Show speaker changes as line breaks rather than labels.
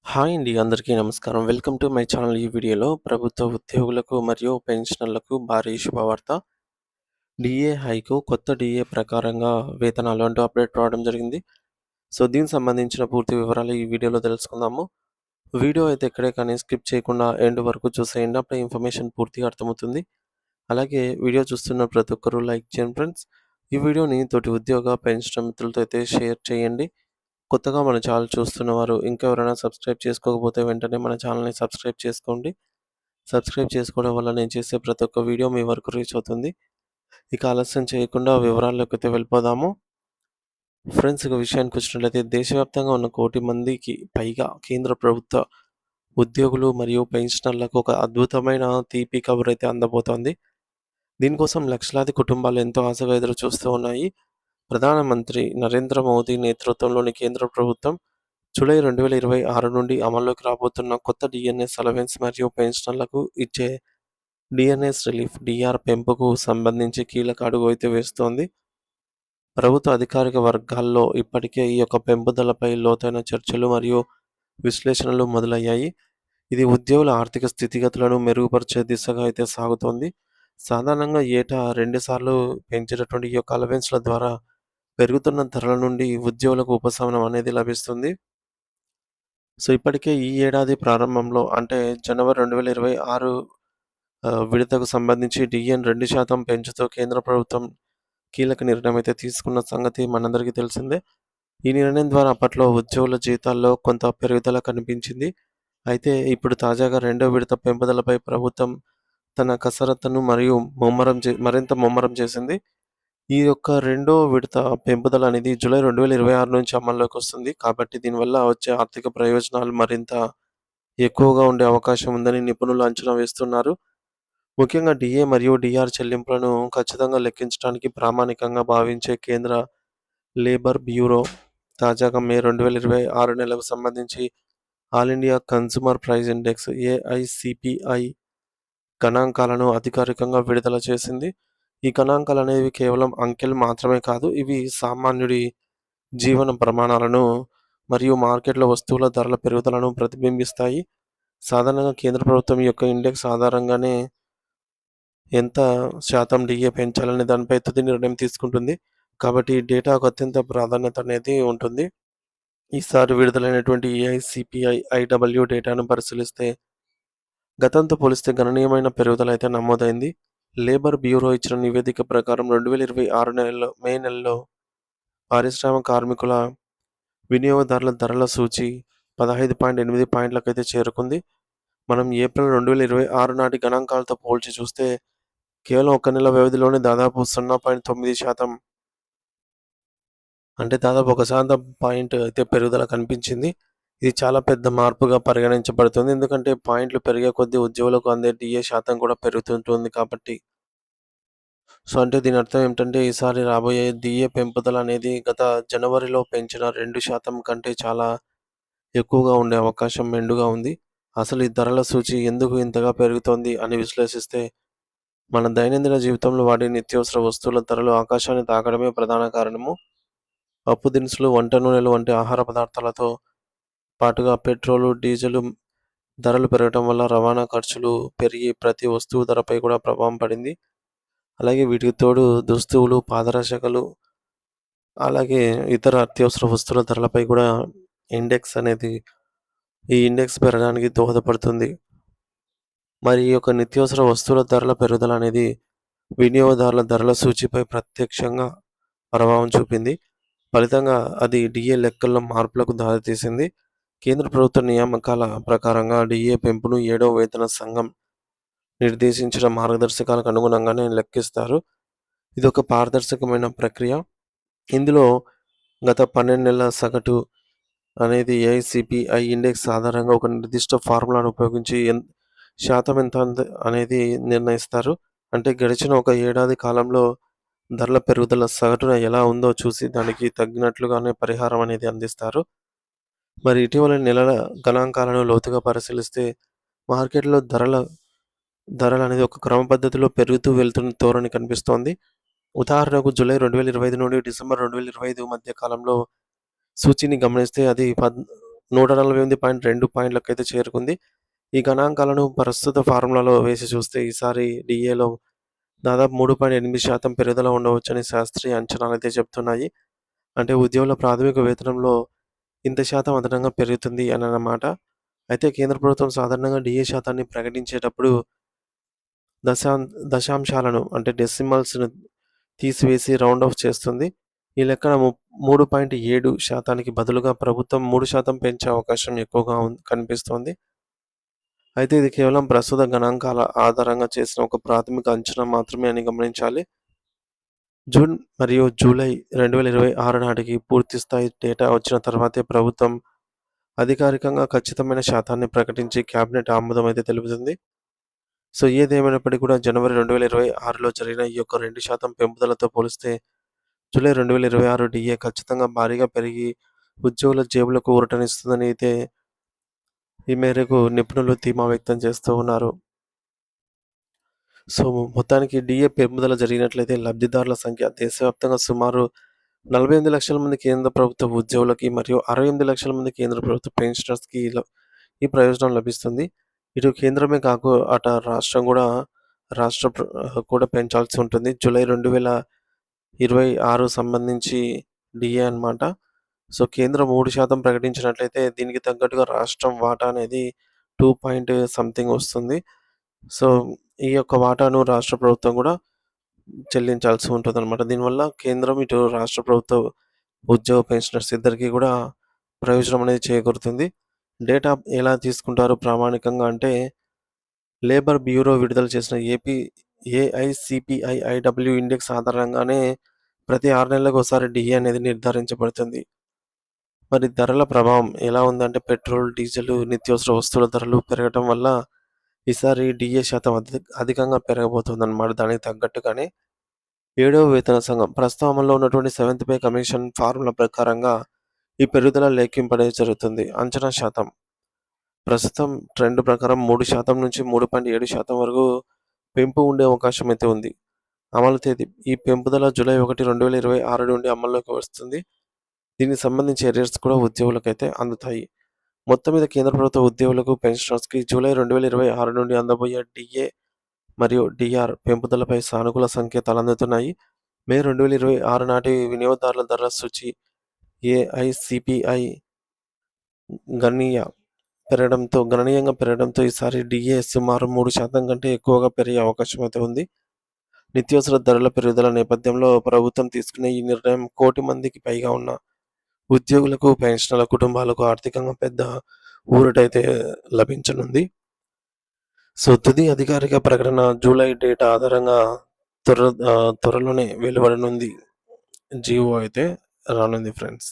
Hi అండి. అందరికీ నమస్కారం. Welcome to my channel. ఈ వీడియోలో ప్రభుత్వ ఉద్యోగులకు మరియు పెన్షనర్లకు భారీ శుభవార్త. డీఏ హైకు కొత్త డీఏ ప్రకారంగా వేతనాలు అంటూ అప్డేట్ రావడం జరిగింది. సో, దీనికి సంబంధించిన పూర్తి వివరాలు ఈ వీడియోలో తెలుసుకుందాము. వీడియో అయితే ఎక్కడే కానీ స్కిప్ చేయకుండా ఎండ్ వరకు చూసేయండి. అప్పుడే ఇన్ఫర్మేషన్ పూర్తిగా అర్థమవుతుంది. అలాగే వీడియో చూస్తున్న ప్రతి ఒక్కరూ లైక్ చేయండి ఫ్రెండ్స్. ఈ వీడియోని తోటి ఉద్యోగ, పెన్షనర్ మిత్రులతో అయితే షేర్ చేయండి. కొత్తగా మన ఛానల్ చూస్తున్నవారు ఇంకా ఎవరైనా సబ్స్క్రైబ్ చేసుకోకపోతే వెంటనే మన ఛానల్‌ని సబ్స్క్రైబ్ చేసుకోండి. సబ్స్క్రైబ్ చేసుకోవడం వల్ల నేను చేసే ప్రతి ఒక్క వీడియో మీ వరకు రీచ్ అవుతుంది. ఇక ఆలస్యం చేయకుండా వివరాల్లోకైతే వెళ్ళిపోదాము. ఫ్రెండ్స్, ఇక విషయానికొచ్చినట్లయితే దేశవ్యాప్తంగా ఉన్న 1,00,00,000 మందికి పైగా కేంద్ర ప్రభుత్వ ఉద్యోగులు మరియు పెన్షనర్లకు ఒక అద్భుతమైన తీపి కబురైతే అందబోతోంది. దీనికోసం లక్షలాది కుటుంబాలు ఎంతో ఆశగా ఎదురు చూస్తూ ఉన్నాయి. ప్రధానమంత్రి నరేంద్ర మోదీ నేతృత్వంలోని కేంద్ర ప్రభుత్వం జూలై 2026 నుండి అమల్లోకి రాబోతున్న కొత్త డీఎన్ఎస్ అలవెన్స్ మరియు పెన్షనర్లకు ఇచ్చే డీఎన్ఎస్ రిలీఫ్ డీఆర్ పెంపుకు సంబంధించి కీలక అడుగు అయితే వేస్తోంది. ప్రభుత్వ అధికారిక వర్గాల్లో ఇప్పటికే ఈ యొక్క పెంపుదలపై లోతైన చర్చలు మరియు విశ్లేషణలు మొదలయ్యాయి. ఇది ఉద్యోగుల ఆర్థిక స్థితిగతులను మెరుగుపరిచే దిశగా అయితే సాగుతోంది. సాధారణంగా ఏటా 2 సార్లు పెంచేటటువంటి ఈ యొక్క అలవెన్స్‌ల ద్వారా పెరుగుతున్న ధరల నుండి ఉద్యోగులకు ఉపశమనం అనేది లభిస్తుంది. సో, ఇప్పటికే ఈ ఏడాది ప్రారంభంలో అంటే జనవరి 2026 విడతకు సంబంధించి డీఎన్ 2% పెంచుతూ కేంద్ర ప్రభుత్వం కీలక నిర్ణయం అయితే తీసుకున్న సంగతి మనందరికీ తెలిసిందే. ఈ నిర్ణయం ద్వారా అప్పట్లో ఉద్యోగుల జీతాల్లో కొంత పెరుగుదల కనిపించింది. అయితే ఇప్పుడు తాజాగా రెండో విడత పెంపుదలపై ప్రభుత్వం తన కసరత్తును మరియు మరింత ముమ్మరం చేసింది. ఈ యొక్క రెండో విడత పెంపుదల అనేది జూలై 2026 నుంచి అమల్లోకొస్తుంది. కాబట్టి దీనివల్ల వచ్చే ఆర్థిక ప్రయోజనాలు మరింత ఎక్కువగా ఉండే అవకాశం ఉందని నిపుణులు అంచనా వేస్తున్నారు. ముఖ్యంగా డీఏ మరియు డీఆర్ చెల్లింపులను ఖచ్చితంగా లెక్కించడానికి ప్రామాణికంగా భావించే కేంద్ర లేబర్ బ్యూరో తాజాగా మే 2026 నెలకు సంబంధించి all India consumer price index AICPI గణాంకాలను అధికారికంగా విడుదల చేసింది. ఈ గణాంకాలనేవి కేవలం అంకెలు మాత్రమే కాదు. ఇవి సామాన్యుడి జీవన ప్రమాణాలను మరియు మార్కెట్‌లో వస్తువుల ధరల పెరుగుదలను ప్రతిబింబిస్తాయి. సాధారణంగా కేంద్ర ప్రభుత్వం ఈ యొక్క ఇండెక్స్ ఆధారంగానే ఎంత శాతం డీఏ పెంచాలనే దానిపై తుది నిర్ణయం తీసుకుంటుంది. కాబట్టి ఈ డేటాకు అత్యంత ప్రాధాన్యత అనేది ఉంటుంది. ఈసారి విడుదలైనటువంటి ఏఐసీపీఐ ఐడబ్ల్యూ డేటాను పరిశీలిస్తే గతంతో పోలిస్తే గణనీయమైన పెరుగుదల అయితే నమోదైంది. లేబర్ బ్యూరో ఇచ్చిన నివేదిక ప్రకారం 2026 మే నెలలో పారిశ్రామిక కార్మికుల వినియోగదారుల ధరల సూచి 15.8 పాయింట్లకైతే చేరుకుంది. మనం ఏప్రిల్ 2026 నాటి గణాంకాలతో పోల్చి చూస్తే కేవలం ఒక నెల వ్యవధిలోనే దాదాపు 0.9% అంటే దాదాపు 1% పాయింట్ అయితే పెరుగుదల కనిపించింది. ఇది చాలా పెద్ద మార్పుగా పరిగణించబడుతుంది. ఎందుకంటే పాయింట్లు పెరిగే కొద్దీ ఉద్యోగులకు అందే డీఏ శాతం కూడా పెరుగుతుంటుంది కాబట్టి. సో, అంటే దీని అర్థం ఏమిటంటే ఈసారి రాబోయే డీఏ పెంపుదల అనేది గత జనవరిలో పెంచిన 2% కంటే చాలా ఎక్కువగా ఉండే అవకాశం మెండుగా ఉంది. అసలు ఈ ధరల సూచి ఎందుకు ఇంతగా పెరుగుతోంది అని విశ్లేషిస్తే మన దైనందిన జీవితంలో వాడే నిత్యావసర వస్తువుల ధరలు ఆకాశాన్ని తాకడమే ప్రధాన కారణము. పప్పు దినుసులు, వంట నూనెలు వంటి ఆహార పదార్థాలతో పాటుగా పెట్రోలు, డీజిలు ధరలు పెరగటం వల్ల రవాణా ఖర్చులు పెరిగి ప్రతి వస్తువు ధరపై కూడా ప్రభావం పడింది. అలాగే వీటికి తోడు దుస్తువులు, పాదరక్షకులు, అలాగే ఇతర అత్యవసర వస్తువుల ధరలపై కూడా ఈ ఇండెక్స్ పెరగడానికి దోహదపడుతుంది. మరి ఈ యొక్క నిత్యావసర వస్తువుల ధరల పెరుగుదల అనేది వినియోగదారుల ధరల సూచిపై ప్రత్యక్షంగా ప్రభావం చూపింది. ఫలితంగా అది డీఏ లెక్కల్లో మార్పులకు దారితీసింది. కేంద్ర ప్రభుత్వ నియామకాల ప్రకారంగా డీఏ పెంపును 7వ వేతన సంఘం నిర్దేశించిన మార్గదర్శకాలకు అనుగుణంగానే లెక్కిస్తారు. ఇదొక పారదర్శకమైన ప్రక్రియ. ఇందులో గత 12 నెలల సగటు అనేది ఏఐసీపీఐ ఇండెక్స్ ఆధారంగా ఒక నిర్దిష్ట ఫార్ములాను ఉపయోగించి శాతం ఎంత అనేది నిర్ణయిస్తారు. అంటే గడిచిన ఒక ఏడాది కాలంలో ధరల పెరుగుదల సగటున ఎలా ఉందో చూసి దానికి తగ్గినట్లుగానే పరిహారం అనేది అందిస్తారు. మరి ఇటీవలి నెలల గణాంకాలను లోతుగా పరిశీలిస్తే మార్కెట్‌లో ధరలనేది ఒక క్రమ పద్ధతిలో పెరుగుతూ వెళ్తున్న ధోరణి కనిపిస్తోంది. ఉదాహరణకు జూలై 2025 నుండి డిసెంబర్ 2025 మధ్య కాలంలో సూచీని గమనిస్తే అది 148.2 పాయింట్లకైతే చేరుకుంది. ఈ గణాంకాలను ప్రస్తుత ఫార్ములాలో వేసి చూస్తే ఈసారి డీఏలో దాదాపు 3.8% పెరుగుదల ఉండవచ్చని శాస్త్రీయ అంచనాలైతే చెప్తున్నాయి. అంటే ఉద్యోగుల ప్రాథమిక వేతనంలో ఇంత శాతం అదనంగా పెరుగుతుంది అనన్నమాట. అయితే కేంద్ర ప్రభుత్వం సాధారణంగా డీఏ శాతాన్ని ప్రకటించేటప్పుడు దశాం దశాంశాలను అంటే డెసిమల్స్‌ను తీసివేసి రౌండ్ ఆఫ్ చేస్తుంది. ఈ లెక్కన 3.7% బదులుగా ప్రభుత్వం 3% పెంచే అవకాశం ఎక్కువగా కనిపిస్తోంది. అయితే ఇది కేవలం ప్రస్తుత గణాంకాల ఆధారంగా చేసిన ఒక ప్రాథమిక అంచనా మాత్రమే అని గమనించాలి. జూన్ మరియు జూలై 2026 నాటికి పూర్తి స్థాయి డేటా వచ్చిన తర్వాతే ప్రభుత్వం అధికారికంగా ఖచ్చితమైన శాతాన్ని ప్రకటించి కేబినెట్ ఆమోదం అయితే తెలుపుతుంది. సో, ఏదేమైనప్పటికీ కూడా జనవరి 2026లో జరిగిన ఈ యొక్క 2% పెంపుదలతో పోలిస్తే జూలై 2026 డీఏ ఖచ్చితంగా భారీగా పెరిగి ఉద్యోగుల జేబులకు ఊరటనిస్తుందని అయితే ఈ మేరకు నిపుణులు ధీమా వ్యక్తం చేస్తూ ఉన్నారు. సో, మొత్తానికి డీఏ పెంపుదల జరిగినట్లయితే లబ్ధిదారుల సంఖ్య దేశవ్యాప్తంగా సుమారు 48 లక్షల మంది కేంద్ర ప్రభుత్వ ఉద్యోగులకి మరియు 68 లక్షల మంది కేంద్ర ప్రభుత్వ పెన్షనర్స్‌కి ఈ ప్రయోజనం లభిస్తుంది. ఇటు కేంద్రమే అటు రాష్ట్రం గూడా కూడా పెంచాల్సి ఉంటుంది. జూలై 2026 సంబంధించి డీఏ అనమాట. సో, కేంద్రం 3% ప్రకటించినట్లయితే దీనికి తగ్గట్టుగా రాష్ట్రం వాటా అనేది 2 పాయింట్ సంథింగ్ వస్తుంది. సో, ఈ యొక్క వాటాను రాష్ట్ర ప్రభుత్వం గూడా చెల్లించాల్సి ఉంటదనమాట. దీనివల్ల కేంద్రం, ఇటు రాష్ట్ర ప్రభుత్వ ఉద్యోగ పెన్షనర్స్ ఇద్దరికీ గూడా ప్రయోజనం అనేది చేకూరుతుంది. డేటా ఎలా తీసుకుంటారు ప్రామాణికంగా అంటే, లేబర్ బ్యూరో విడుదల చేసిన ఏఐసిపిఐ ఐడబ్ల్యూ ఇండెక్స్ ఆధారంగానే ప్రతి 6 నెలలకోసారి డీఏ అనేది నిర్ధారించబడుతుంది. మరి ధరల ప్రభావం ఎలా ఉందంటే, పెట్రోల్, డీజిల్, నిత్యావసర వస్తువుల ధరలు పెరగటం వల్ల ఈసారి డీఏ శాతం అధికంగా పెరగబోతుందన్నమాట. దానికి తగ్గట్టుగానే 7వ వేతన సంఘం ప్రస్తుతం అమల్లో ఉన్నటువంటి 7th పే కమిషన్ ఫార్ములా ప్రకారంగా ఈ పెరుగుదల లెక్కింపడం జరుగుతుంది. అంచనా శాతం ప్రస్తుతం ట్రెండ్ ప్రకారం 3% నుంచి 3.7% వరకు పెంపు ఉండే అవకాశం అయితే ఉంది. అమలు తేదీ ఈ పెంపుదల జూలై 1, 2026 నుండి అమల్లోకి వస్తుంది. దీనికి సంబంధించి ఎరియర్స్ కూడా ఉద్యోగులకైతే అందుతాయి. మొత్తం మీద కేంద్ర ప్రభుత్వ ఉద్యోగులకు, పెన్షనర్స్‌కి జూలై 2026 నుండి అందబోయే డీఏ మరియు డీఆర్ పెంపుదలపై సానుకూల సంకేతాలు అందుతున్నాయి. మే 2026 నాటి వినియోగదారుల ధరల సూచి ఏఐసిపిఐ గణనీయంగా పెరగడంతో ఈసారి డీఏ సుమారు 3% కంటే ఎక్కువగా పెరిగే అవకాశం అయితే ఉంది. నిత్యావసర ధరల పెరుగుదల నేపథ్యంలో ప్రభుత్వం తీసుకునే ఈ నిర్ణయం 1 కోటి మందికి పైగా ఉన్న ఉద్యోగులకు, పెన్షనర్ల కుటుంబాలకు ఆర్థికంగా పెద్ద ఊరటైతే లభించనుంది. సో, తుది అధికారిక ప్రకటన జూలై డేటా ఆధారంగా త్వరలోనే వెలువడనుంది. జీవో అయితే రానుంది ఫ్రెండ్స్.